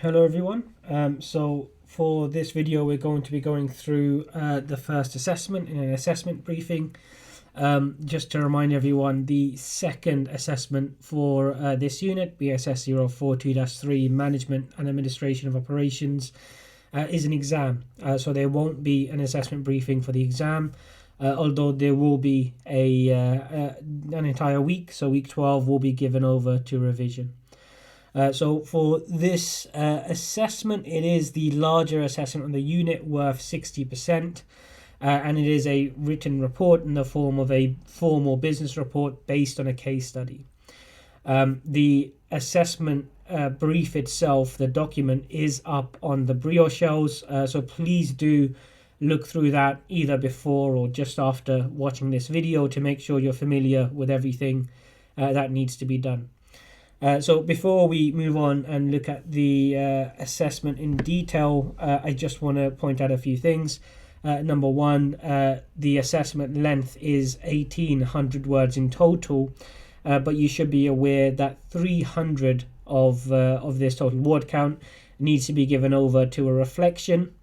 Hello everyone. So for this video we're going to be going through the first assessment in an assessment briefing. Just to remind everyone, the second assessment for this unit, BSS042-3, Management and Administration of Operations, is an exam. So there won't be an assessment briefing for the exam, although there will be an entire week. So week 12 will be given over to revision. So for this assessment, it is the larger assessment on the unit, worth 60%, and it is a written report in the form of a formal business report based on a case study. The assessment brief itself, the document, is up on the Brio shelves, so please do look through that either before or just after watching this video to make sure you're familiar with everything that needs to be done. So before we move on and look at the assessment in detail, I just want to point out a few things. Number one, the assessment length is 1,800 words in total, but you should be aware that 300 of this total word count needs to be given over to a reflection.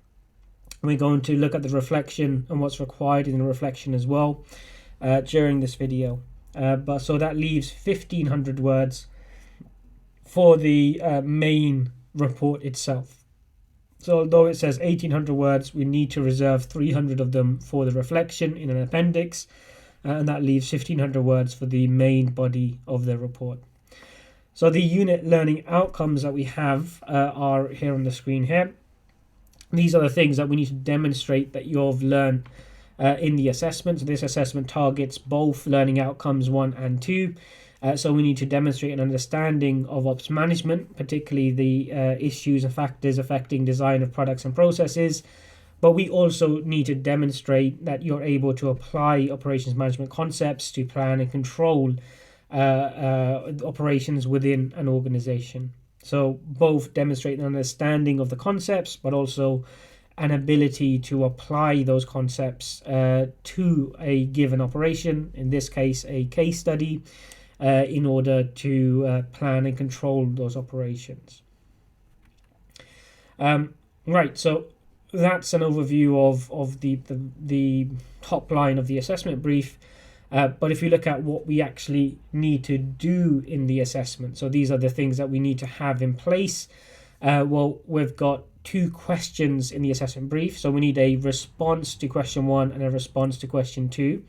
We're going to look at the reflection and what's required in the reflection as well during this video. But so that leaves 1,500 words for the main report itself. So although it says 1,800 words, we need to reserve 300 of them for the reflection in an appendix, and that leaves 1,500 words for the main body of the report. So the unit learning outcomes that we have are here on the screen here. These are the things that we need to demonstrate that you've learned in the assessment. So this assessment targets both learning outcomes 1 and 2. So we need to demonstrate an understanding of ops management, particularly the issues and factors affecting design of products and processes. But we also need to demonstrate that you're able to apply operations management concepts to plan and control operations within an organization. So both demonstrate an understanding of the concepts, but also an ability to apply those concepts to a given operation, in this case, a case study, in order to plan and control those operations. Right, so that's an overview of the top line of the assessment brief. But if you look at what we actually need to do in the assessment, so these are the things that we need to have in place. Well, we've got 2 questions in the assessment brief. So we need a response to question 1 and a response to question 2.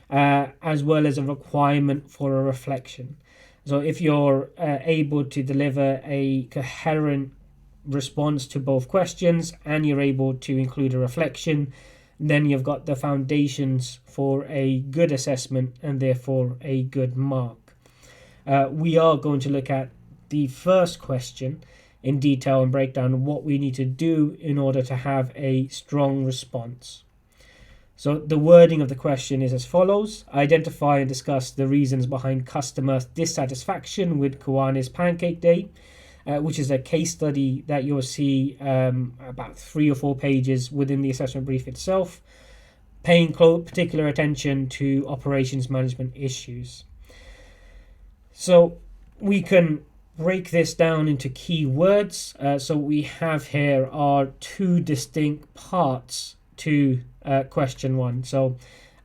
As well as a requirement for a reflection. So if you're able to deliver a coherent response to both questions and you're able to include a reflection, then you've got the foundations for a good assessment and therefore a good mark. We are going to look at the first question in detail and break down what we need to do in order to have a strong response. So the wording of the question is as follows: identify and discuss the reasons behind customer dissatisfaction with Kiwanis Pancake Day, which is a case study that you'll see about 3 or 4 pages within the assessment brief itself, paying particular attention to operations management issues. So we can break this down into key words. So we have here are 2 distinct parts to question 1. So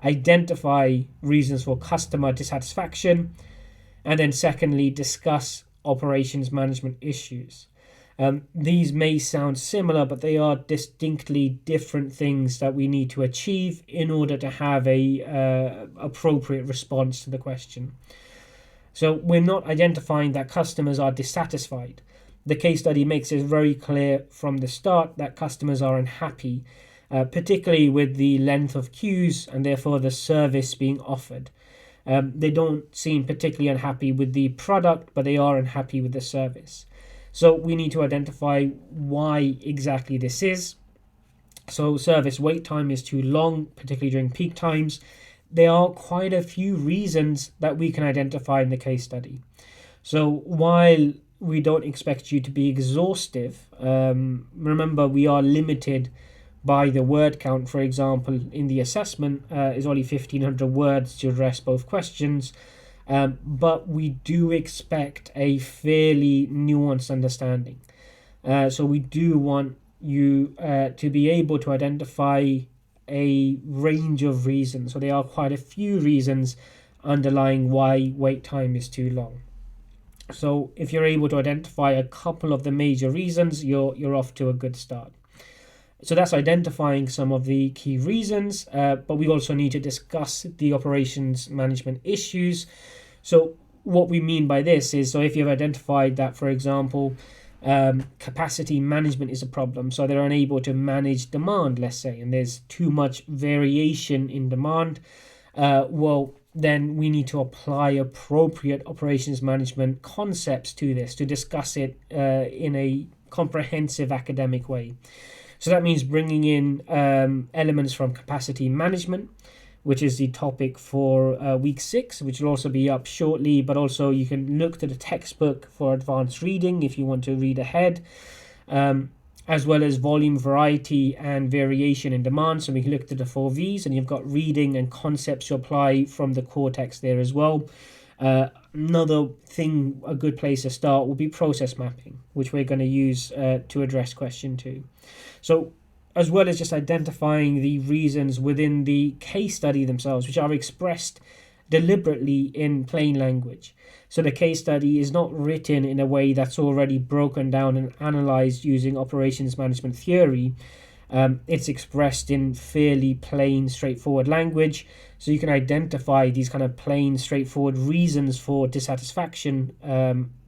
identify reasons for customer dissatisfaction, and then secondly, discuss operations management issues. These may sound similar, but they are distinctly different things that we need to achieve in order to have a appropriate response to the question. So we're not identifying that customers are dissatisfied. The case study makes it very clear from the start that customers are unhappy, particularly with the length of queues and therefore the service being offered. They don't seem particularly unhappy with the product, but they are unhappy with the service. So we need to identify why exactly this is. So service wait time is too long, particularly during peak times. There are quite a few reasons that we can identify in the case study. So while we don't expect you to be exhaustive, remember we are limited by the word count. For example, in the assessment is only 1,500 words to address both questions, but we do expect a fairly nuanced understanding. So we do want you to be able to identify a range of reasons. So there are quite a few reasons underlying why wait time is too long. So if you're able to identify a couple of the major reasons, you're off to a good start. So that's identifying some of the key reasons, but we also need to discuss the operations management issues. So what we mean by this is, so if you've identified that, for example, capacity management is a problem, so they're unable to manage demand, let's say, and there's too much variation in demand, well, then we need to apply appropriate operations management concepts to this to discuss it in a comprehensive academic way. So that means bringing in elements from capacity management, which is the topic for week 6, which will also be up shortly, but also you can look to the textbook for advanced reading if you want to read ahead, as well as volume, variety, and variation in demand. So we can look to the 4 V's, and you've got reading and concepts to apply from the core text there as well. Another thing, a good place to start will be process mapping, which we're going to use to address question 2. So as well as just identifying the reasons within the case study themselves, which are expressed deliberately in plain language. So the case study is not written in a way that's already broken down and analyzed using operations management theory. It's expressed in fairly plain, straightforward language. So you can identify these kind of plain, straightforward reasons for dissatisfaction,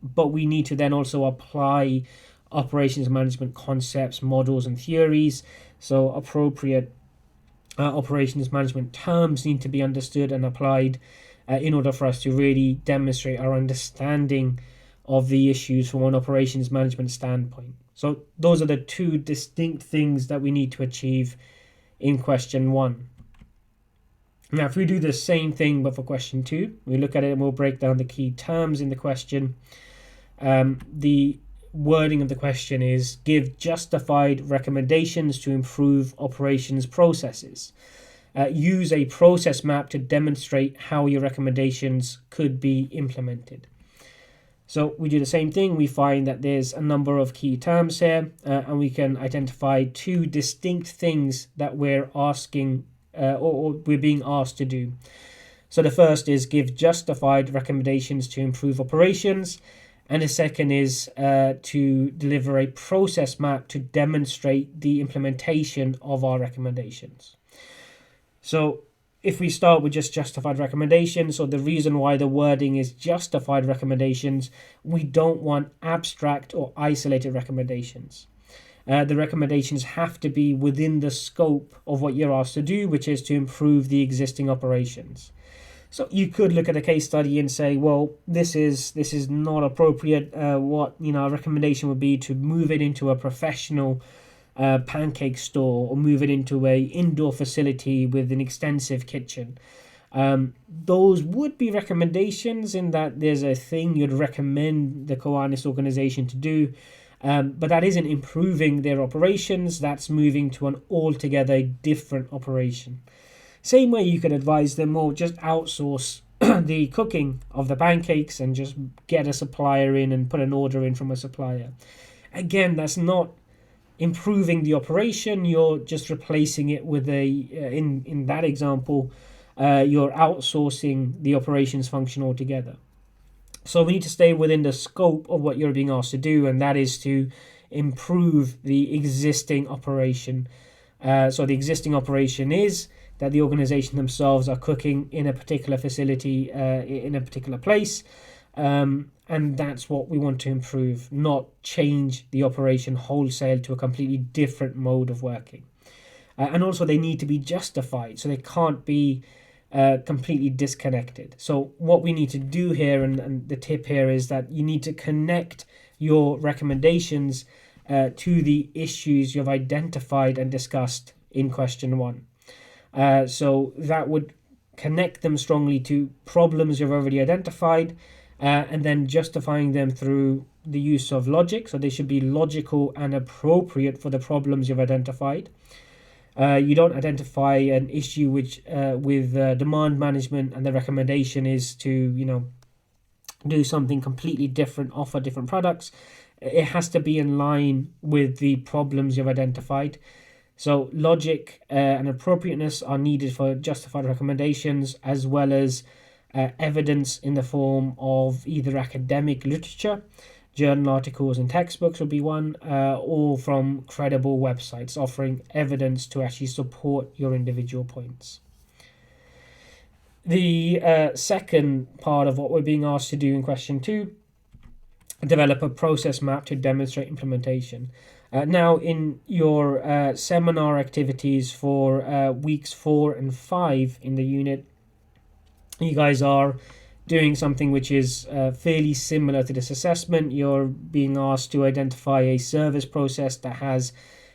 but we need to then also apply operations management concepts, models, and theories. So appropriate operations management terms need to be understood and applied in order for us to really demonstrate our understanding of the issues from an operations management standpoint. So those are the 2 distinct things that we need to achieve in question 1. Now, if we do the same thing but for question 2, we look at it and we'll break down the key terms in the question. The wording of the question is: give justified recommendations to improve operations processes. Use a process map to demonstrate how your recommendations could be implemented. So we do the same thing. We find that there's a number of key terms here, and we can identify 2 distinct things that we're asking or we're being asked to do. So the first is give justified recommendations to improve operations. And the second is to deliver a process map to demonstrate the implementation of our recommendations. So if we start with just justified recommendations, so the reason why the wording is justified recommendations, we don't want abstract or isolated recommendations. The recommendations have to be within the scope of what you're asked to do, which is to improve the existing operations. So you could look at a case study and say, well, this is not appropriate. What a recommendation would be to move it into a professional pancake store, or move it into a indoor facility with an extensive kitchen. Those would be recommendations in that there's a thing you'd recommend the Kiwanis organization to do, but that isn't improving their operations. That's moving to an altogether different operation. Same way you could advise them, or just outsource the cooking of the pancakes and just get a supplier in and put an order in from a supplier. Again, that's not improving the operation. You're just replacing it with in that example, you're outsourcing the operations function altogether. So we need to stay within the scope of what you're being asked to do, and that is to improve the existing operation. So the existing operation is that the organization themselves are cooking in a particular facility, in a particular place, and that's what we want to improve, not change the operation wholesale to a completely different mode of working. And also they need to be justified, so they can't be completely disconnected. So what we need to do here, and the tip here, is that you need to connect your recommendations to the issues you've identified and discussed in question 1. So that would connect them strongly to problems you've already identified, and then justifying them through the use of logic. So they should be logical and appropriate for the problems you've identified. You don't identify an issue with demand management and the recommendation is to do something completely different, offer different products. It has to be in line with the problems you've identified. So logic and appropriateness are needed for justified recommendations, as well as evidence in the form of either academic literature, journal articles and textbooks would be one, or from credible websites offering evidence to actually support your individual points. The second part of what we're being asked to do in question 2, develop a process map to demonstrate implementation. Now, in your seminar activities for weeks 4 and 5 in the unit, you guys are doing something which is fairly similar to this assessment. You're being asked to identify a service process that has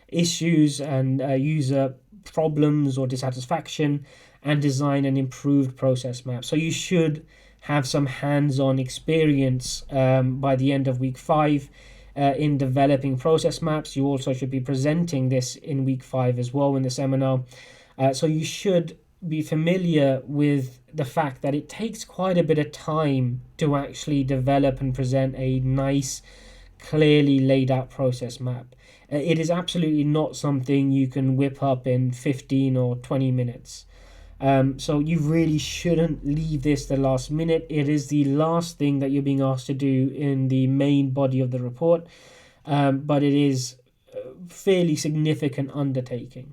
issues and user problems or dissatisfaction, and design an improved process map. So you should have some hands-on experience by the end of week 5 in developing process maps. You also should be presenting this in week 5 as well in the seminar. So you should be familiar with the fact that it takes quite a bit of time to actually develop and present a nice, clearly laid out process map. It is absolutely not something you can whip up in 15 or 20 minutes. So you really shouldn't leave this the last minute. It is the last thing that you're being asked to do in the main body of the report, but it is a fairly significant undertaking.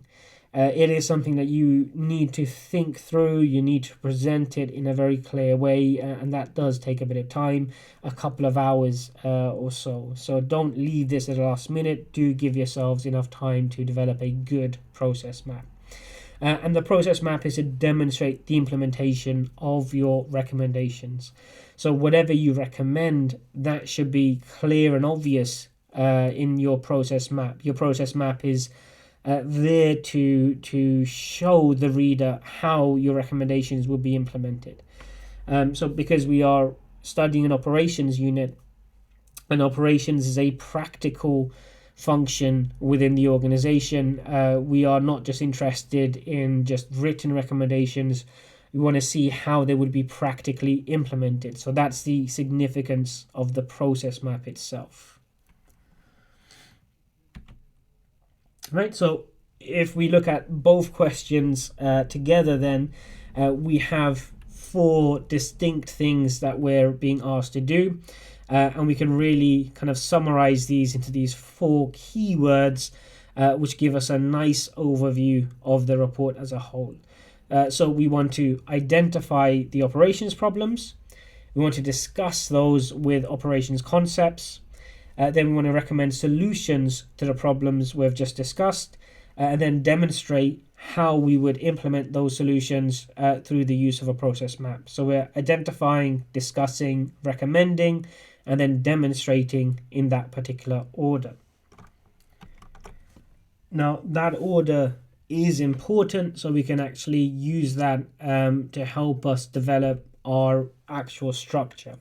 It is something that you need to think through. You need to present it in a very clear way, and that does take a bit of time, a couple of hours or so. So don't leave this at the last minute. Do give yourselves enough time to develop a good process map. And the process map is to demonstrate the implementation of your recommendations. So whatever you recommend, that should be clear and obvious in your process map. Your process map is there to show the reader how your recommendations will be implemented. So because we are studying an operations unit, and operations is a practical function within the organization, we are not just interested in just written recommendations. We want to see how they would be practically implemented. So that's the significance of the process map itself. Right, so if we look at both questions together, then we have 4 distinct things that we're being asked to do. And we can really kind of summarize these into these 4 keywords, which give us a nice overview of the report as a whole. So we want to identify the operations problems. We want to discuss those with operations concepts. Then we want to recommend solutions to the problems we've just discussed, and then demonstrate how we would implement those solutions through the use of a process map. So we're identifying, discussing, recommending, and then demonstrating in that particular order. Now, that order is important, so we can actually use that to help us develop our actual structure.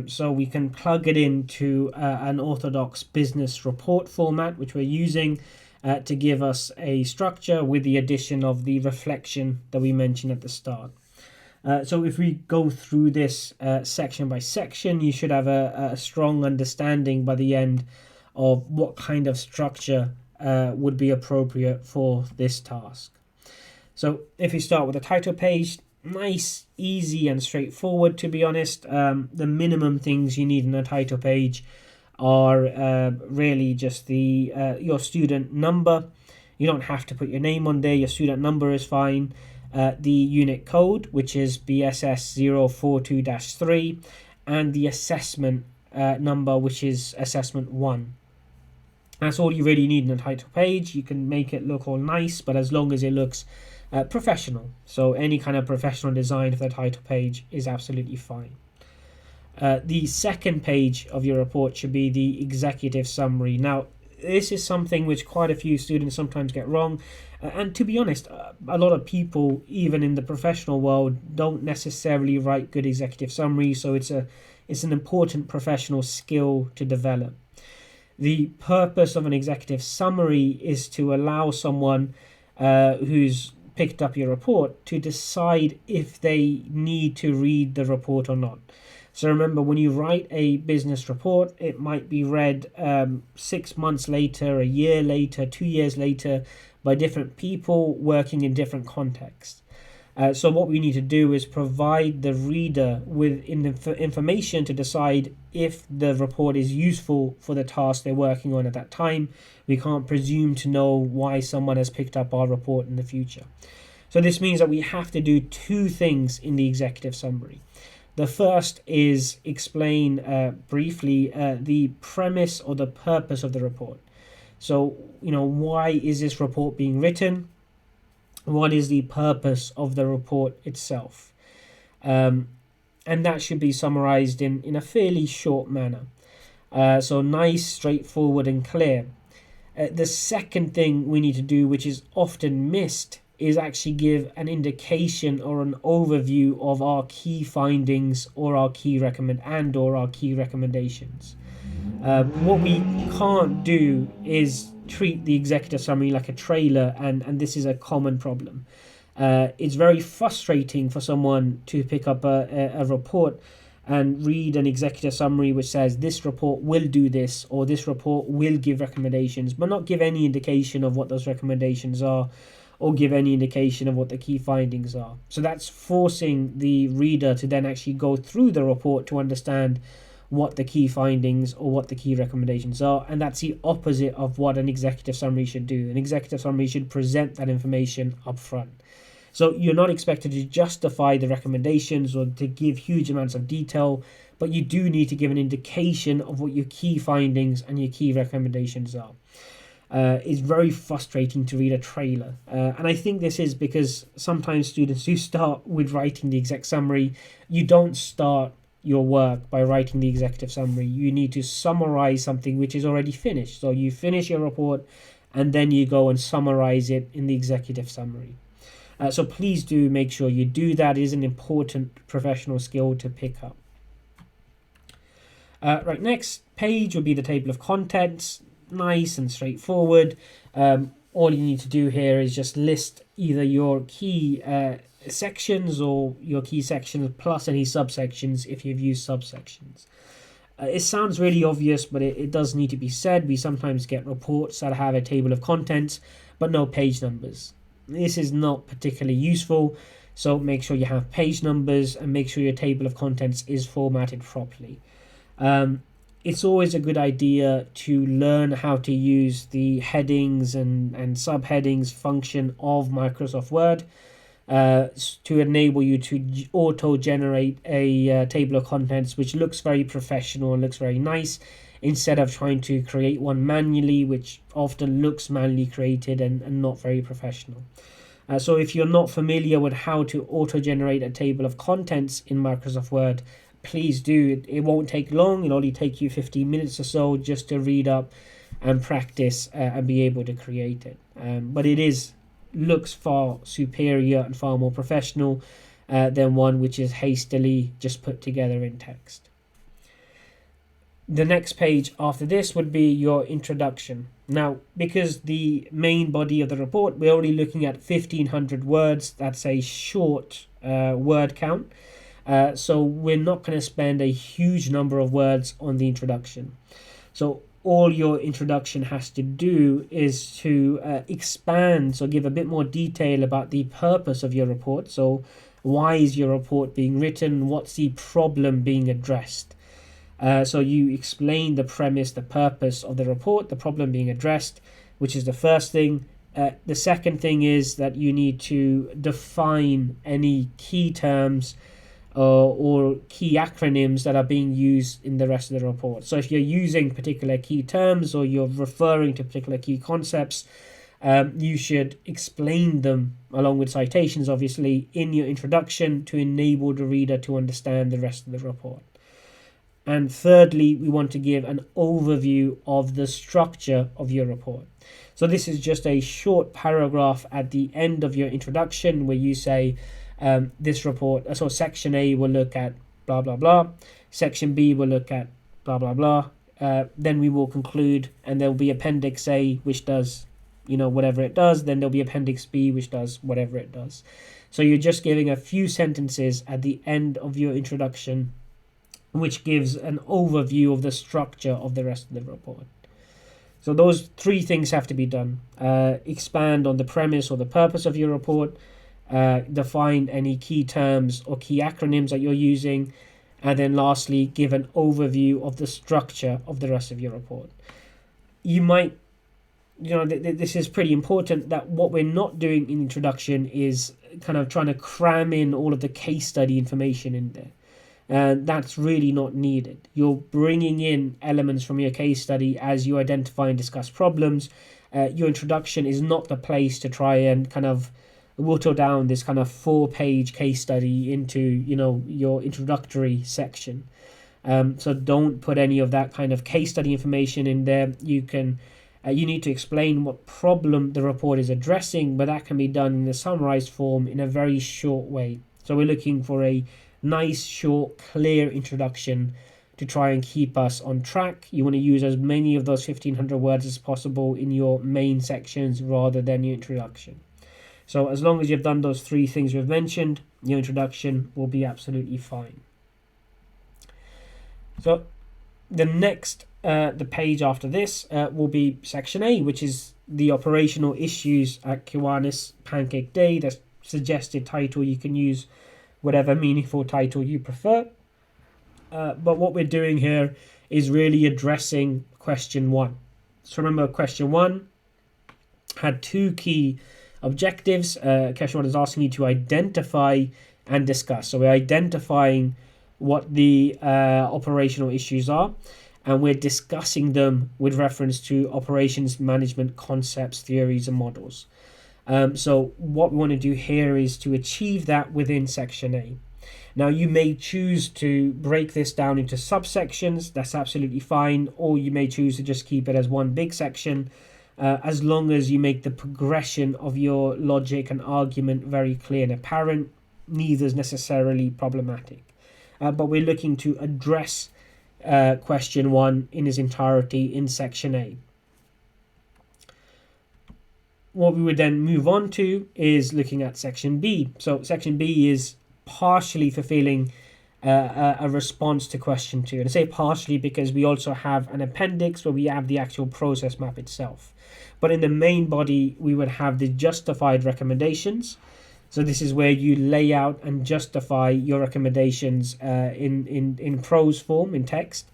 So we can plug it into an orthodox business report format, which we're using to give us a structure with the addition of the reflection that we mentioned at the start. So if we go through this section by section, you should have a strong understanding by the end of what kind of structure would be appropriate for this task. So if we start with the title page, nice, easy and straightforward, to be honest. The minimum things you need in a title page are really just your student number. You don't have to put your name on there. Your student number is fine. The unit code, which is BSS042-3, and the assessment number, which is assessment 1. That's all you really need in a title page. You can make it look all nice, but as long as it looks professional. So any kind of professional design for the title page is absolutely fine. The second page of your report should be the executive summary. Now, this is something which quite a few students sometimes get wrong. And to be honest, a lot of people, even in the professional world, don't necessarily write good executive summaries. So it's an important professional skill to develop. The purpose of an executive summary is to allow someone who's picked up your report to decide if they need to read the report or not. So remember, when you write a business report, it might be read 6 months later, a year later, 2 years later by different people working in different contexts. So what we need to do is provide the reader with information to decide if the report is useful for the task they're working on at that time. We can't presume to know why someone has picked up our report in the future. So this means that we have to do two things in the executive summary. The first is explain briefly the premise or the purpose of the report. So, why is this report being written? What is the purpose of the report itself? And that should be summarized in a fairly short manner. So nice, straightforward and clear. The second thing we need to do, which is often missed, is actually give an indication or an overview of our key findings or our key recommendations. What we can't do is treat the executive summary like a trailer, and this is a common problem. It's very frustrating for someone to pick up a report and read an executive summary which says this report will do this or this report will give recommendations, but not give any indication of what those recommendations are or give any indication of what the key findings are. So that's forcing the reader to then actually go through the report to understand what the key findings or what the key recommendations are, and that's the opposite of what an executive summary should do. An executive summary should present that information up front. So you're not expected to justify the recommendations or to give huge amounts of detail, but you do need to give an indication of what your key findings and your key recommendations are. It's very frustrating to read a trailer, and I think this is because sometimes students do start with writing the exec summary. You don't start your work by writing the executive summary. You need to summarize something which is already finished. So you finish your report and then you go and summarize it in the executive summary. So please do make sure you do that. It is an important professional skill to pick up. Right, next page will be the table of contents. Nice and straightforward. All you need to do here is just list either your key sections or your key sections plus any subsections if you've used subsections. It sounds really obvious, but it does need to be said. We sometimes get reports that have a table of contents but no page numbers. This is not particularly useful, so make sure you have page numbers and make sure your table of contents is formatted properly. It's always a good idea to learn how to use the headings and subheadings function of Microsoft Word to enable you to auto-generate a table of contents which looks very professional and looks very nice, instead of trying to create one manually, which often looks manually created and not very professional. So if you're not familiar with how to auto-generate a table of contents in Microsoft Word, please do. It won't take long. It'll only take you 15 minutes or so just to read up and practice and be able to create it. But it looks far superior and far more professional than one which is hastily just put together in text. The next page after this would be your introduction. Now, because the main body of the report, we're only looking at 1,500 words. That's a short word count. So we're not going to spend a huge number of words on the introduction. So all your introduction has to do is to expand, so give a bit more detail about the purpose of your report. So why is your report being written? What's the problem being addressed? So you explain the premise, the purpose of the report, the problem being addressed, which is the first thing. The second thing is that you need to define any key terms or key acronyms that are being used in the rest of the report. So if you're using particular key terms or you're referring to particular key concepts, you should explain them along with citations, obviously, in your introduction to enable the reader to understand the rest of the report. And thirdly, we want to give an overview of the structure of your report. So this is just a short paragraph at the end of your introduction where you say, this report, so section A will look at blah, blah, blah. Section B will look at blah, blah, blah. Then we will conclude, and there will be appendix A, which does, whatever it does. Then there'll be appendix B, which does whatever it does. So you're just giving a few sentences at the end of your introduction which gives an overview of the structure of the rest of the report. So those three things have to be done. Expand on the premise or the purpose of your report, define any key terms or key acronyms that you're using, and then lastly, give an overview of the structure of the rest of your report. You might, this is pretty important, that what we're not doing in introduction is kind of trying to cram in all of the case study information in there. And that's really not needed. You're bringing in elements from your case study as you identify and discuss problems. Your introduction is not the place to try and kind of whittle down this kind of 4-page case study into your introductory section. So don't put any of that kind of case study information in there. You need to explain what problem the report is addressing, but that can be done in a summarized form in a very short way. So we're looking for a nice, short, clear introduction to try and keep us on track. You want to use as many of those 1,500 words as possible in your main sections rather than your introduction. So as long as you've done those three things we've mentioned, your introduction will be absolutely fine. So the next, the page after this will be section A, which is the operational issues at Kiwanis Pancake Day. The suggested title, you can use whatever meaningful title you prefer. But what we're doing here is really addressing question 1. So remember, question 1 had 2 key objectives. Question 1 is asking you to identify and discuss. So we're identifying what the operational issues are, and we're discussing them with reference to operations management concepts, theories, and models. So what we want to do here is to achieve that within section A. Now, you may choose to break this down into subsections. That's absolutely fine. Or you may choose to just keep it as one big section, as long as you make the progression of your logic and argument very clear and apparent. Neither is necessarily problematic. But we're looking to address question 1 in its entirety in section A. What we would then move on to is looking at section B. So section B is partially fulfilling a response to question 2. And I say partially because we also have an appendix where we have the actual process map itself. But in the main body, we would have the justified recommendations. So this is where you lay out and justify your recommendations in prose form, in text.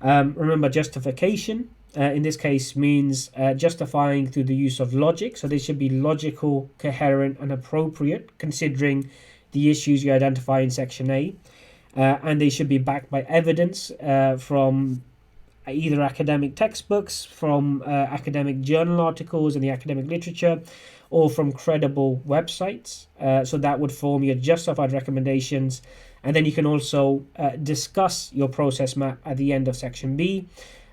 Remember, justification in this case means justifying through the use of logic. So they should be logical, coherent, and appropriate, considering the issues you identify in section A. And they should be backed by evidence from either academic textbooks, from academic journal articles in the academic literature, or from credible websites. So that would form your justified recommendations. And then you can also discuss your process map at the end of section B.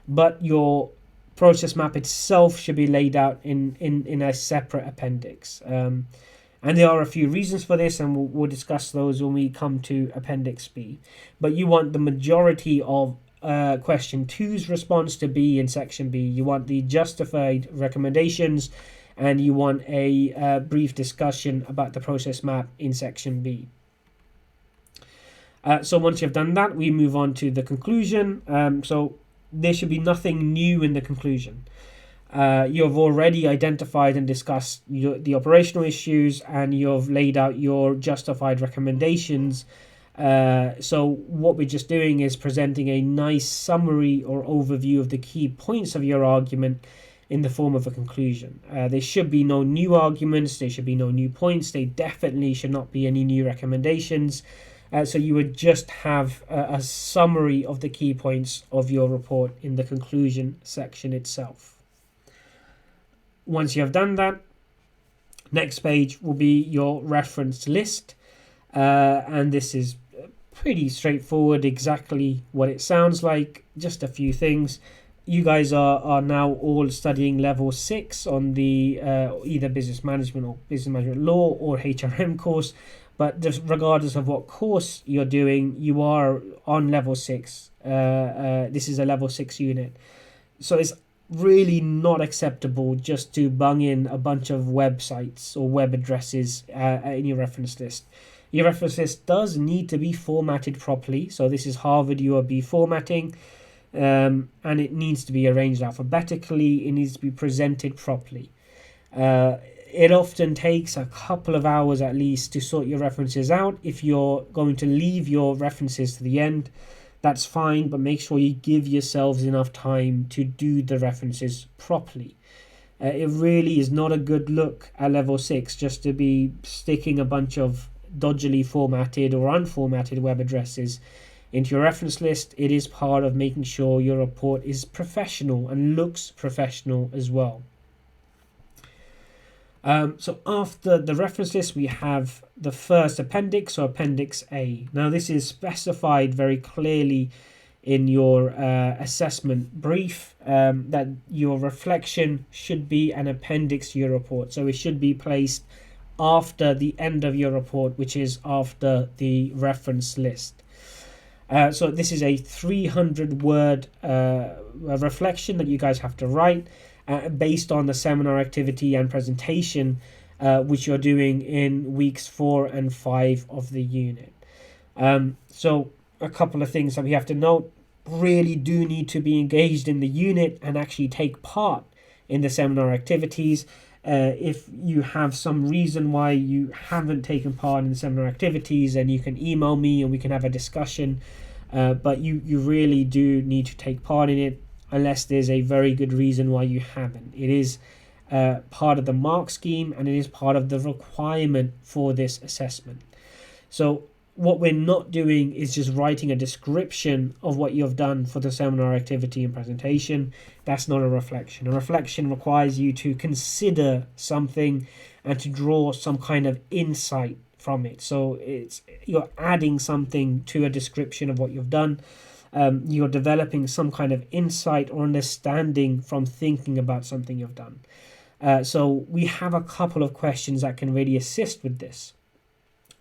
But your process map itself should be laid out in a separate appendix. And there are a few reasons for this, and we'll discuss those when we come to Appendix B. But you want the majority of question 2's response to be in section B. You want the justified recommendations, and you want a brief discussion about the process map in section B. So once you've done that, we move on to the conclusion. So there should be nothing new in the conclusion. You've already identified and discussed the operational issues, and you've laid out your justified recommendations. So what we're just doing is presenting a nice summary or overview of the key points of your argument in the form of a conclusion. There should be no new arguments, there should be no new points, there definitely should not be any new recommendations. So you would just have a summary of the key points of your report in the conclusion section itself. Once you have done that, next page will be your reference list. And this is pretty straightforward, exactly what it sounds like, just a few things. You guys are now all studying level 6 on the either business management or business management law or HRM course. But just regardless of what course you're doing, you are on level 6. This is a level 6 unit. So it's really not acceptable just to bung in a bunch of websites or web addresses in your reference list. Your reference list does need to be formatted properly. So this is Harvard URB formatting, and it needs to be arranged alphabetically. It needs to be presented properly. It often takes a couple of hours at least to sort your references out. If you're going to leave your references to the end, that's fine, but make sure you give yourselves enough time to do the references properly. It really is not a good look at level 6 just to be sticking a bunch of dodgily formatted or unformatted web addresses into your reference list. It is part of making sure your report is professional and looks professional as well. So after the reference list, we have the first appendix, or Appendix A. Now this is specified very clearly in your assessment brief, that your reflection should be an appendix to your report. So it should be placed after the end of your report, which is after the reference list. So this is a 300-word reflection that you guys have to write based on the seminar activity and presentation which you're doing in weeks 4 and 5 of the unit. So a couple of things that we have to note: really do need to be engaged in the unit and actually take part in the seminar activities. If you have some reason why you haven't taken part in the seminar activities, then you can email me and we can have a discussion. But you really do need to take part in it, unless there's a very good reason why you haven't. It is part of the mark scheme, and it is part of the requirement for this assessment. So what we're not doing is just writing a description of what you've done for the seminar activity and presentation. That's not a reflection. A reflection requires you to consider something and to draw some kind of insight from it. So you're adding something to a description of what you've done. You're developing some kind of insight or understanding from thinking about something you've done. So we have a couple of questions that can really assist with this.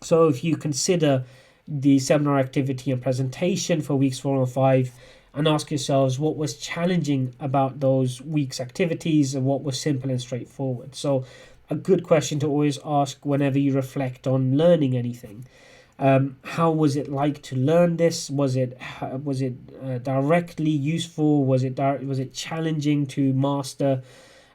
So if you consider the seminar activity and presentation for weeks 4 and 5, and ask yourselves what was challenging about those weeks' activities and what was simple and straightforward. So a good question to always ask whenever you reflect on learning anything. How was it like to learn this? Was it directly useful? Was it challenging to master,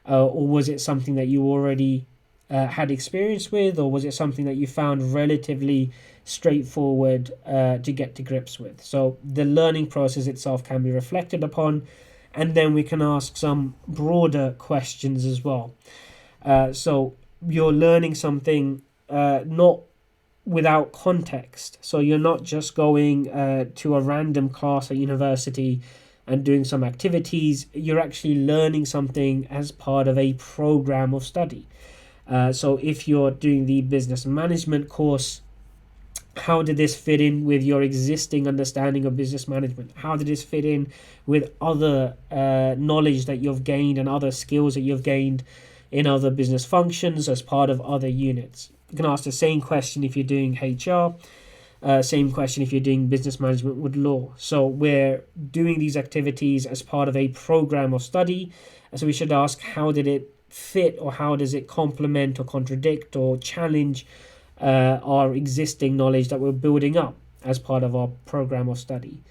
or was it something that you already had experience with, or was it something that you found relatively straightforward to get to grips with? So the learning process itself can be reflected upon, and then we can ask some broader questions as well. So you're learning something not without context. So you're not just going to a random class at university and doing some activities. You're actually learning something as part of a program of study. So if you're doing the business management course, how did this fit in with your existing understanding of business management? How did this fit in with other knowledge that you've gained and other skills that you've gained in other business functions as part of other units? You can ask the same question if you're doing HR, same question if you're doing business management with law. So we're doing these activities as part of a program of study. So we should ask, how did it fit, or how does it complement or contradict or challenge our existing knowledge that we're building up as part of our program of study?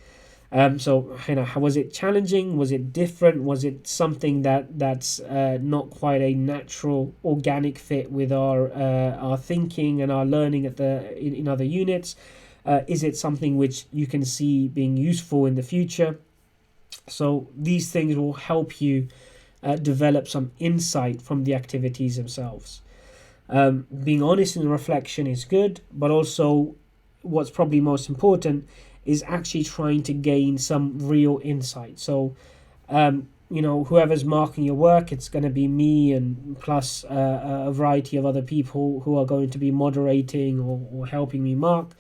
So how was it challenging? Was it different? Was it something that's not quite a natural, organic fit with our thinking and our learning in other units? Is it something which you can see being useful in the future? So these things will help you develop some insight from the activities themselves. Being honest in the reflection is good, but also what's probably most important is actually trying to gain some real insight. So, whoever's marking your work, it's going to be me and plus a variety of other people who are going to be moderating or helping me mark.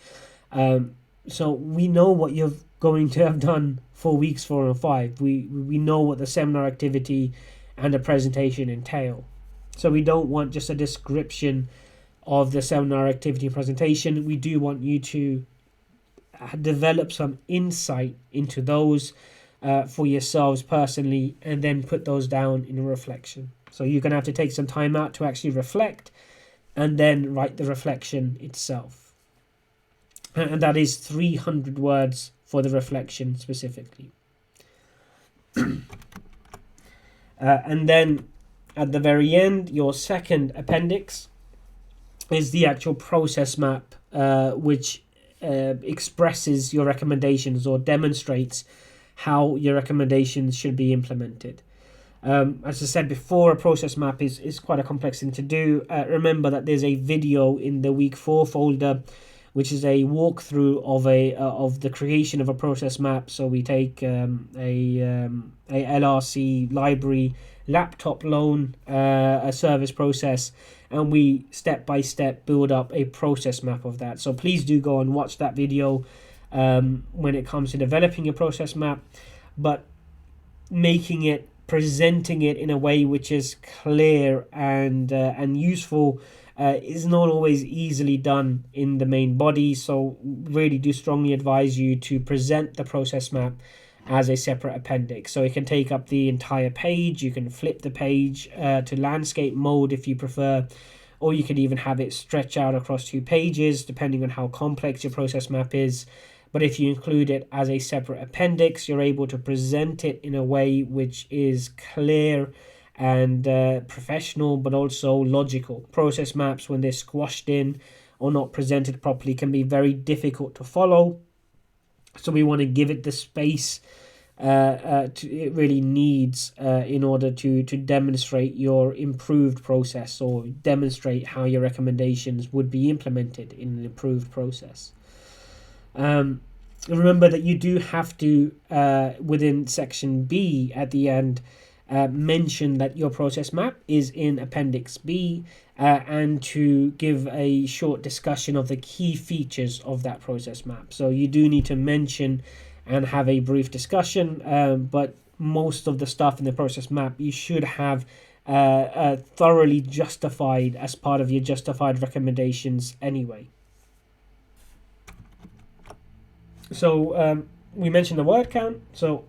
So we know what you're going to have done for weeks 4 and 5. We know what the seminar activity and the presentation entail. So we don't want just a description of the seminar activity presentation. We do want you to develop some insight into those for yourselves personally, and then put those down in a reflection. So you're going to have to take some time out to actually reflect and then write the reflection itself. and that is 300 words for the reflection specifically. And then at the very end, your second appendix is the actual process map, which expresses your recommendations or demonstrates how your recommendations should be implemented. As I said before, a process map is quite a complex thing to do. Remember that there's a video in the week 4 folder, which is a walkthrough of the creation of a process map. So we take a LRC library laptop loan, a service process, and we step by step build up a process map of that. So please do go and watch that video when it comes to developing a process map, but presenting it in a way which is clear and useful is not always easily done in the main body. So really do strongly advise you to present the process map as a separate appendix. So it can take up the entire page. You can flip the page to landscape mode if you prefer, or you could even have it stretch out across 2 pages depending on how complex your process map is. But if you include it as a separate appendix, you're able to present it in a way which is clear and professional, but also logical. Process maps, when they're squashed in or not presented properly, can be very difficult to follow. So we want to give it the space it really needs in order to demonstrate your improved process, or demonstrate how your recommendations would be implemented in an improved process. Remember that you do have to, within section B at the end, mention that your process map is in appendix B, and to give a short discussion of the key features of that process map. So you do need to mention and have a brief discussion, but most of the stuff in the process map you should have thoroughly justified as part of your justified recommendations anyway. So we mentioned the word count. So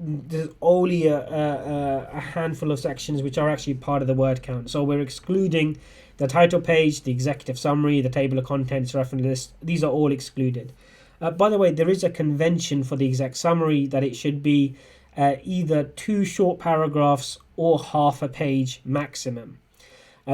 there's only a handful of sections which are actually part of the word count. So we're excluding the title page, the executive summary, the table of contents, reference list. These are all excluded. By the way, there is a convention for the exec summary that it should be either 2 short paragraphs or half a page maximum.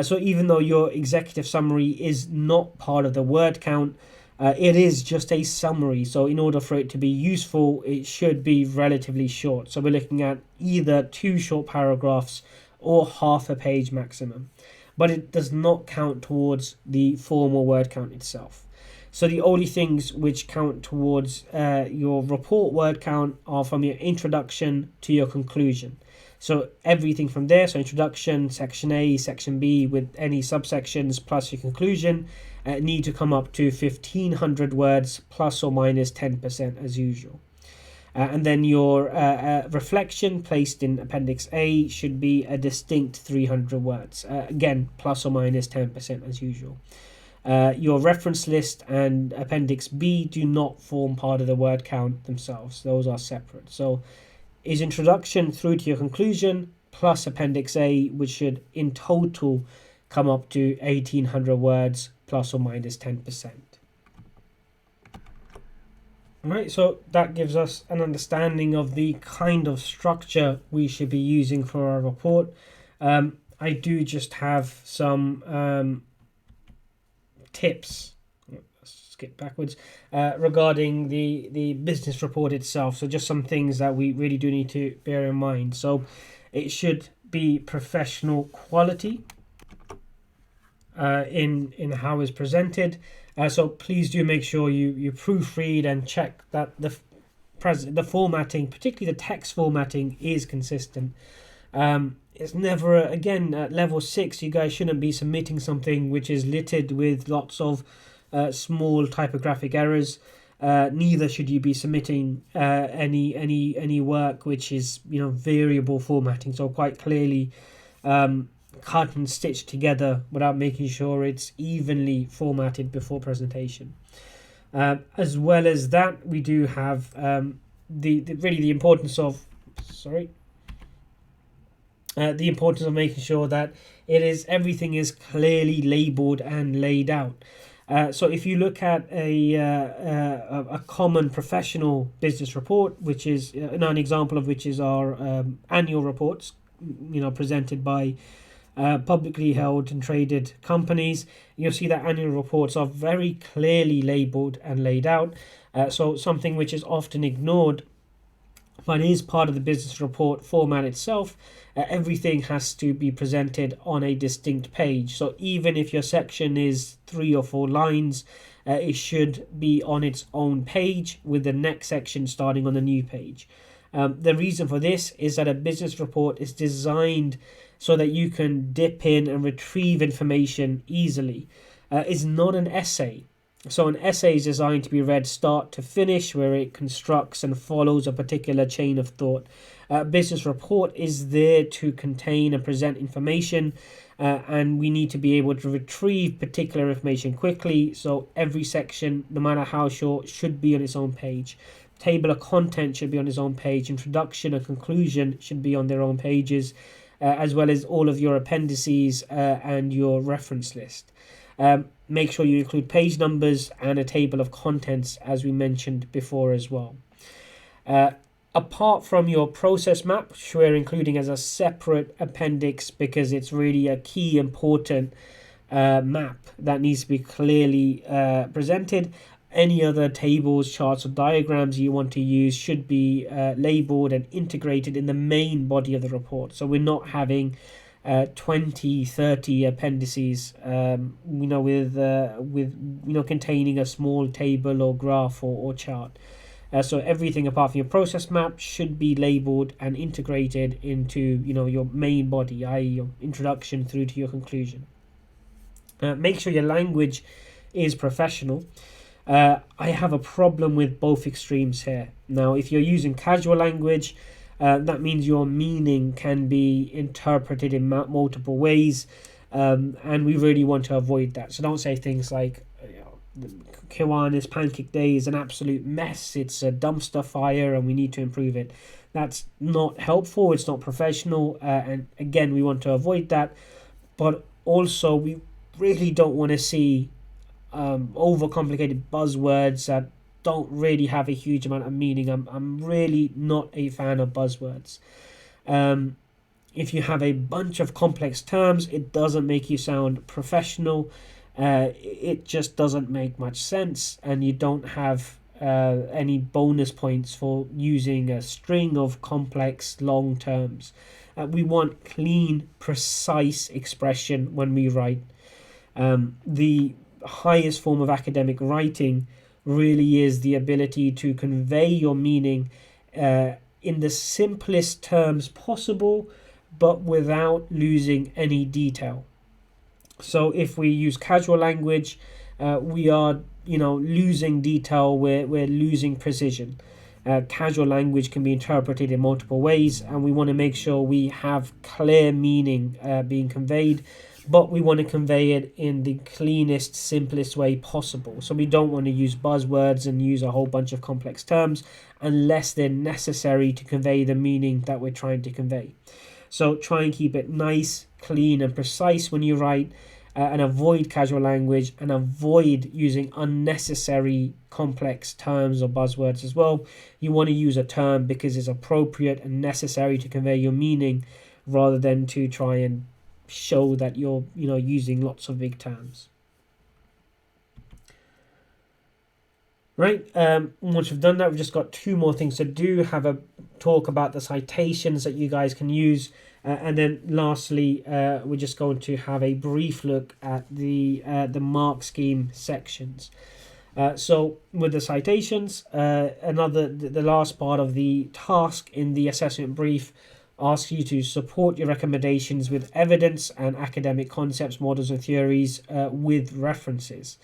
So even though your executive summary is not part of the word count, it is just a summary. So in order for it to be useful, it should be relatively short. So we're looking at either 2 short paragraphs or half a page maximum. But it does not count towards the formal word count itself. So the only things which count towards your report word count are from your introduction to your conclusion. So everything from there, so introduction, section A, section B with any subsections plus your conclusion, need to come up to 1,500 words plus or minus 10% as usual. And then your reflection placed in appendix A should be a distinct 300 words, again plus or minus 10% as usual. Your reference list and appendix B do not form part of the word count themselves. Those are separate. So is introduction through to your conclusion plus appendix A, which should in total come up to 1,800 words plus or minus 10%. Right, so that gives us an understanding of the kind of structure we should be using for our report. I do just have some tips, skip backwards, regarding the business report itself. So just some things that we really do need to bear in mind. So it should be professional quality in how it's presented. So please do make sure you proofread and check that the formatting, particularly the text formatting, is consistent. It's never, again, at level 6, you guys shouldn't be submitting something which is littered with lots of small typographic errors. Neither should you be submitting any work which is variable formatting. So quite clearly cut and stitched together without making sure it's evenly formatted before presentation. As well as that, we do have the importance of the importance of making sure that everything is clearly labeled and laid out. So if you look at a common professional business report, which is an example of which is our annual reports, presented by publicly held and traded companies, you'll see that annual reports are very clearly labeled and laid out. So something which is often ignored, but is part of the business report format itself. Everything has to be presented on a distinct page. So even if your section is 3 or 4 lines, it should be on its own page with the next section starting on the new page. The reason for this is that a business report is designed so that you can dip in and retrieve information easily. It's not an essay. So an essay is designed to be read start to finish, where it constructs and follows a particular chain of thought. Business report is there to contain and present information, and we need to be able to retrieve particular information quickly. So every section, no matter how short, should be on its own page. Table of content should be on its own page. Introduction and conclusion should be on their own pages, as well as all of your appendices and your reference list. Make sure you include page numbers and a table of contents, as we mentioned before as well. Apart from your process map, which we're including as a separate appendix because it's really a key important map that needs to be clearly presented, any other tables, charts, or diagrams you want to use should be labeled and integrated in the main body of the report. So we're not having 20, 30 appendices, with containing a small table or graph or chart. So everything apart from your process map should be labeled and integrated into your main body, i.e. your introduction through to your conclusion. Make sure your language is professional. I have a problem with both extremes here. Now, if you're using casual language, that means your meaning can be interpreted in multiple ways, and we really want to avoid that. So don't say things like, Kiwanis Pancake Day is an absolute mess, it's a dumpster fire and we need to improve it. That's not helpful, it's not professional, and again, we want to avoid that. But also, we really don't want to see overcomplicated buzzwords that don't really have a huge amount of meaning. I'm really not a fan of buzzwords. If you have a bunch of complex terms, it doesn't make you sound professional. It just doesn't make much sense, and you don't have any bonus points for using a string of complex long terms. We want clean, precise expression when we write. The highest form of academic writing really is the ability to convey your meaning in the simplest terms possible, but without losing any detail. So if we use casual language, we are losing detail, we're losing precision. Casual language can be interpreted in multiple ways, and we want to make sure we have clear meaning being conveyed, but we want to convey it in the cleanest, simplest way possible. So we don't want to use buzzwords and use a whole bunch of complex terms unless they're necessary to convey the meaning that we're trying to convey. So try and keep it nice, clean, and precise when you write, and avoid casual language, and avoid using unnecessary complex terms or buzzwords as well. You want to use a term because it's appropriate and necessary to convey your meaning, rather than to try and show that you're using lots of big terms. Right, once we've done that, we've just got 2 more things to do. Have a talk about the citations that you guys can use, and then lastly, we're just going to have a brief look at the mark scheme sections. So with the citations, the last part of the task in the assessment brief asks you to support your recommendations with evidence and academic concepts, models, and theories with references.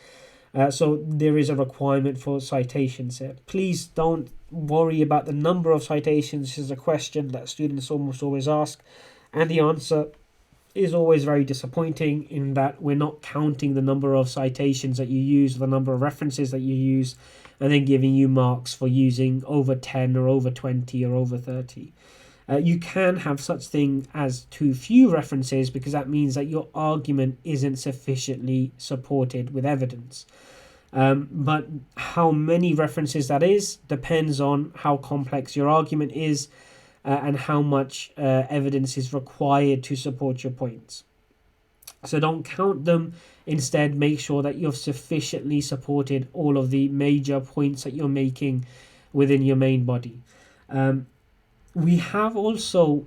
So there is a requirement for citations here. Please don't worry about the number of citations. This is a question that students almost always ask, and the answer is always very disappointing in that we're not counting the number of citations that you use, the number of references that you use, and then giving you marks for using over 10 or over 20 or over 30. You can have such thing as too few references, because that means that your argument isn't sufficiently supported with evidence. But how many references that is depends on how complex your argument is, and how much evidence is required to support your points. So don't count them. Instead, make sure that you've sufficiently supported all of the major points that you're making within your main body. We have also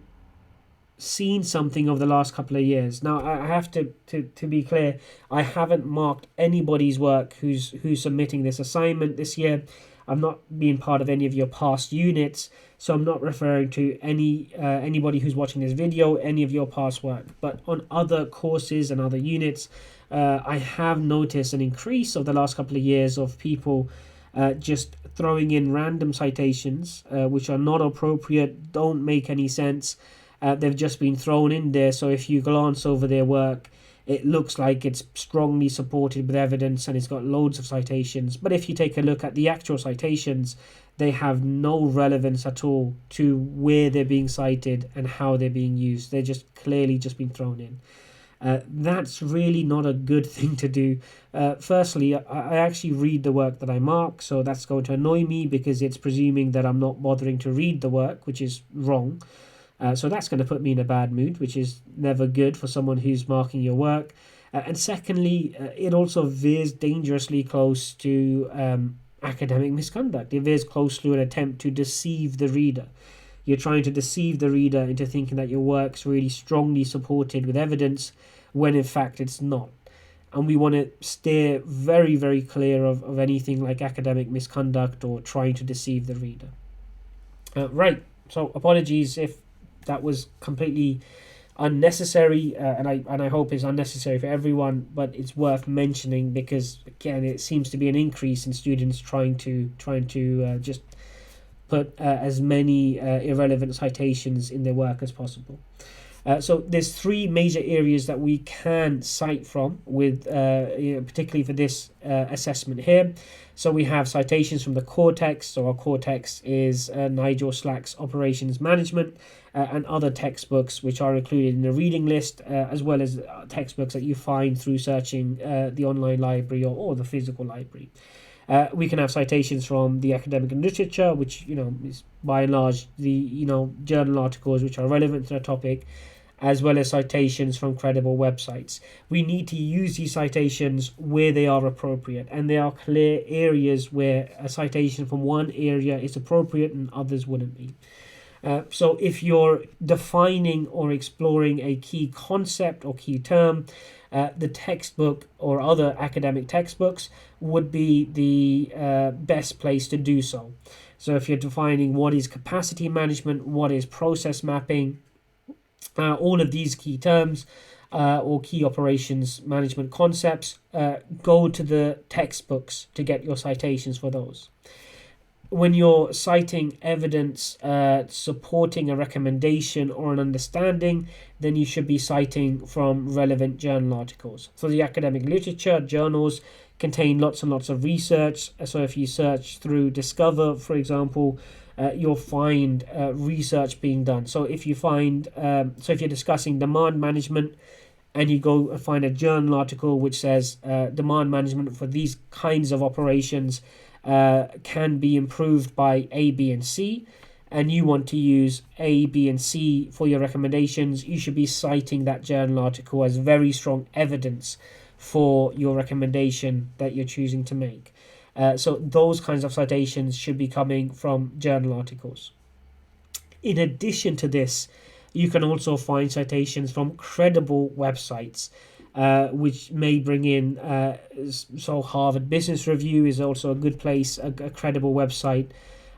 seen something over the last couple of years. Now, I have to be clear, I haven't marked anybody's work who's submitting this assignment this year. I've not been part of any of your past units, so I'm not referring to anybody who's watching this video, any of your past work. But on other courses and other units, I have noticed an increase over the last couple of years of people just throwing in random citations, which are not appropriate, don't make any sense. They've just been thrown in there, so if you glance over their work, it looks like it's strongly supported with evidence and it's got loads of citations. But if you take a look at the actual citations, they have no relevance at all to where they're being cited and how they're being used. They're just clearly just been thrown in. That's really not a good thing to do. Firstly, I actually read the work that I mark, so that's going to annoy me because it's presuming that I'm not bothering to read the work, which is wrong. So that's going to put me in a bad mood, which is never good for someone who's marking your work. And secondly, it also veers dangerously close to academic misconduct. It veers close to an attempt to deceive the reader. You're trying to deceive the reader into thinking that your work's really strongly supported with evidence, when in fact it's not. And we want to steer very, very clear of anything like academic misconduct or trying to deceive the reader. Right, so apologies if that was completely unnecessary, and I hope it's unnecessary for everyone, but it's worth mentioning because again it seems to be an increase in students trying to just put as many irrelevant citations in their work as possible. So there's three major areas that we can cite from, with particularly for this assessment here. So we have citations from the core text. So our core text is Nigel Slack's Operations Management, and other textbooks which are included in the reading list, as well as textbooks that you find through searching the online library or the physical library. We can have citations from the academic and literature, which is by and large the journal articles which are relevant to the topic, as well as citations from credible websites. We need to use these citations where they are appropriate, and there are clear areas where a citation from one area is appropriate and others wouldn't be. So if you're defining or exploring a key concept or key term, the textbook or other academic textbooks would be the best place to do so. So if you're defining what is capacity management, what is process mapping, all of these key terms or key operations management concepts, go to the textbooks to get your citations for those. When you're citing evidence supporting a recommendation or an understanding, then you should be citing from relevant journal articles. So the academic literature journals contain lots and lots of research. So if you search through Discover, for example, you'll find research being done. So if you find, if you're discussing demand management, and you go and find a journal article which says demand management for these kinds of operations can be improved by A, B, and C, and you want to use A, B, and C for your recommendations, you should be citing that journal article as very strong evidence for your recommendation that you're choosing to make. So those kinds of citations should be coming from journal articles. In addition to this, you can also find citations from credible websites, which may bring in, so Harvard Business Review is also a good place, a credible website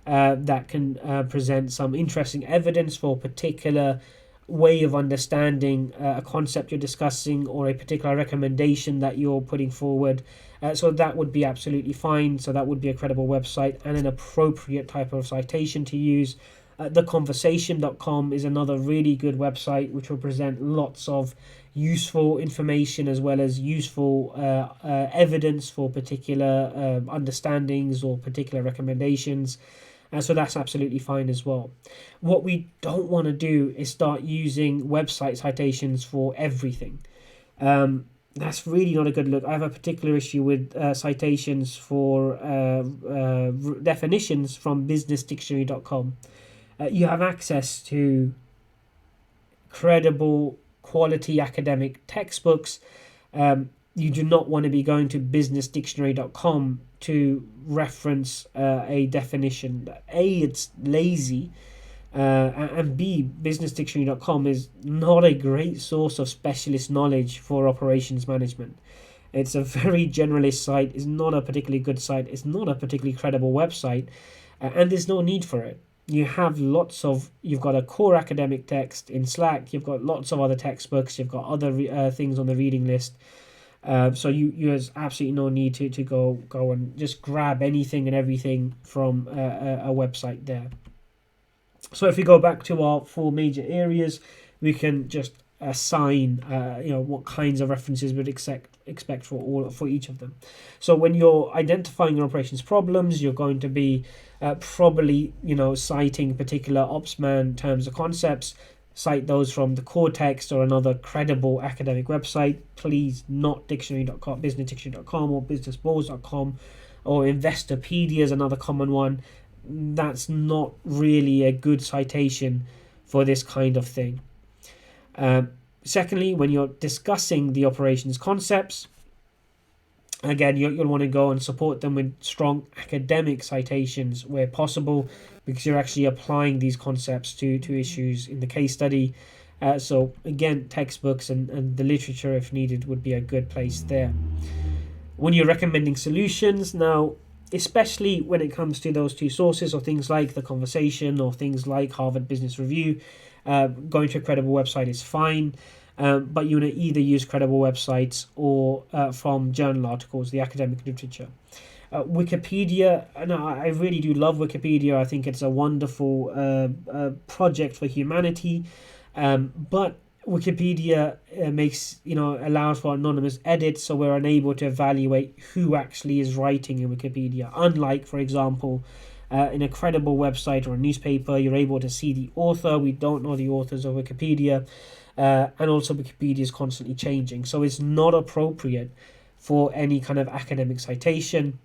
that can present some interesting evidence for a particular way of understanding a concept you're discussing or a particular recommendation that you're putting forward. So that would be absolutely fine. So that would be a credible website and an appropriate type of citation to use. Theconversation.com is another really good website which will present lots of useful information as well as useful evidence for particular understandings or particular recommendations. So that's absolutely fine as well. What we don't want to do is start using website citations for everything. That's really not a good look. I have a particular issue with citations for definitions from businessdictionary.com. You have access to credible, quality academic textbooks. You do not want to be going to businessdictionary.com to reference a definition. A, it's lazy, and B, businessdictionary.com is not a great source of specialist knowledge for operations management. It's a very generalist site. It's not a particularly good site. It's not a particularly credible website, and there's no need for it. You've got a core academic text in Slack. You've got lots of other textbooks. You've got other things on the reading list. So there's absolutely no need to go and just grab anything and everything from a website there. So if we go back to our 4 major areas, we can just assign what kinds of references we'd expect for each of them. So when you're identifying your operations problems, you're going to be probably citing particular Opsman terms or concepts. Cite those from the core text or another credible academic website. Please not dictionary.com, businessdictionary.com or businessballs.com, or Investopedia is another common one. That's not really a good citation for this kind of thing. Secondly, when you're discussing the operations concepts, again, you'll want to go and support them with strong academic citations where possible, because you're actually applying these concepts to issues in the case study. So again, textbooks and the literature, if needed, would be a good place there. When you're recommending solutions, now, especially when it comes to those 2 sources, or things like The Conversation or things like Harvard Business Review, going to a credible website is fine. But you want to either use credible websites or from journal articles, the academic literature. Wikipedia, and I really do love Wikipedia. I think it's a wonderful project for humanity. But Wikipedia allows for anonymous edits, so we're unable to evaluate who actually is writing in Wikipedia. Unlike, for example, in a credible website or a newspaper, you're able to see the author. We don't know the authors of Wikipedia. And also Wikipedia is constantly changing, so it's not appropriate for any kind of academic citation.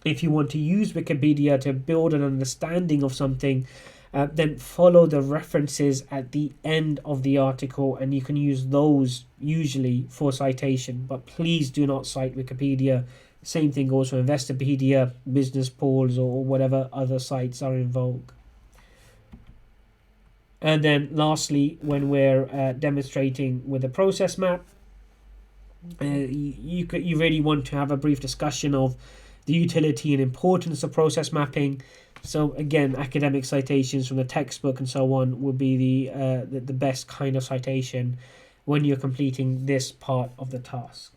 If you want to use Wikipedia to build an understanding of something, then follow the references at the end of the article, and you can use those usually for citation, but please do not cite Wikipedia. Same thing goes for Investopedia, Business Polls, or whatever other sites are in vogue. And then lastly, when we're demonstrating with a process map, you really want to have a brief discussion of the utility and importance of process mapping. So again, academic citations from the textbook and so on would be the best kind of citation when you're completing this part of the task.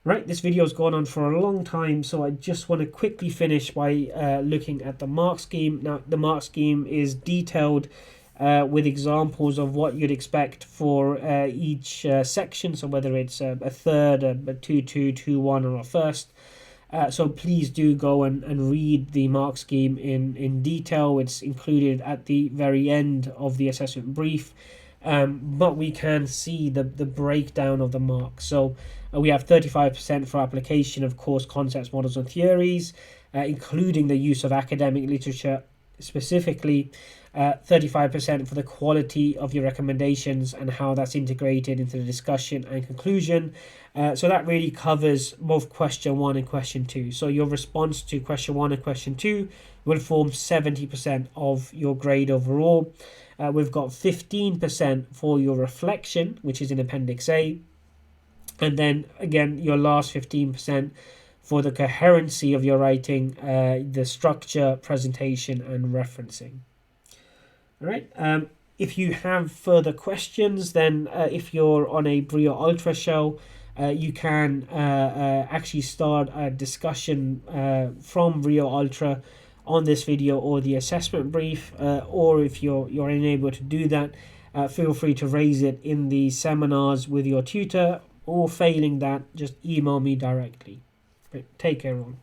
Right, this video has gone on for a long time, so I just want to quickly finish by looking at the mark scheme. Now, the mark scheme is detailed with examples of what you'd expect for each section, so whether it's a third, a 2-2, 2-1, or a first. So please do go and read the mark scheme in detail. It's included at the very end of the assessment brief. But we can see the breakdown of the marks. So we have 35% for application of course concepts, models, and theories, including the use of academic literature specifically. 35% for the quality of your recommendations and how that's integrated into the discussion and conclusion. So that really covers both question 1 and question 2. So your response to question 1 and question 2 will form 70% of your grade overall. We've got 15% for your reflection, which is in Appendix A. And then, again, your last 15% for the coherency of your writing, the structure, presentation, and referencing. All right. If you have further questions, then if you're on a Brio Ultra show, you can actually start a discussion from Brio Ultra on this video or the assessment brief, or if you're unable to do that, feel free to raise it in the seminars with your tutor, or failing that, just email me directly. Take care, everyone.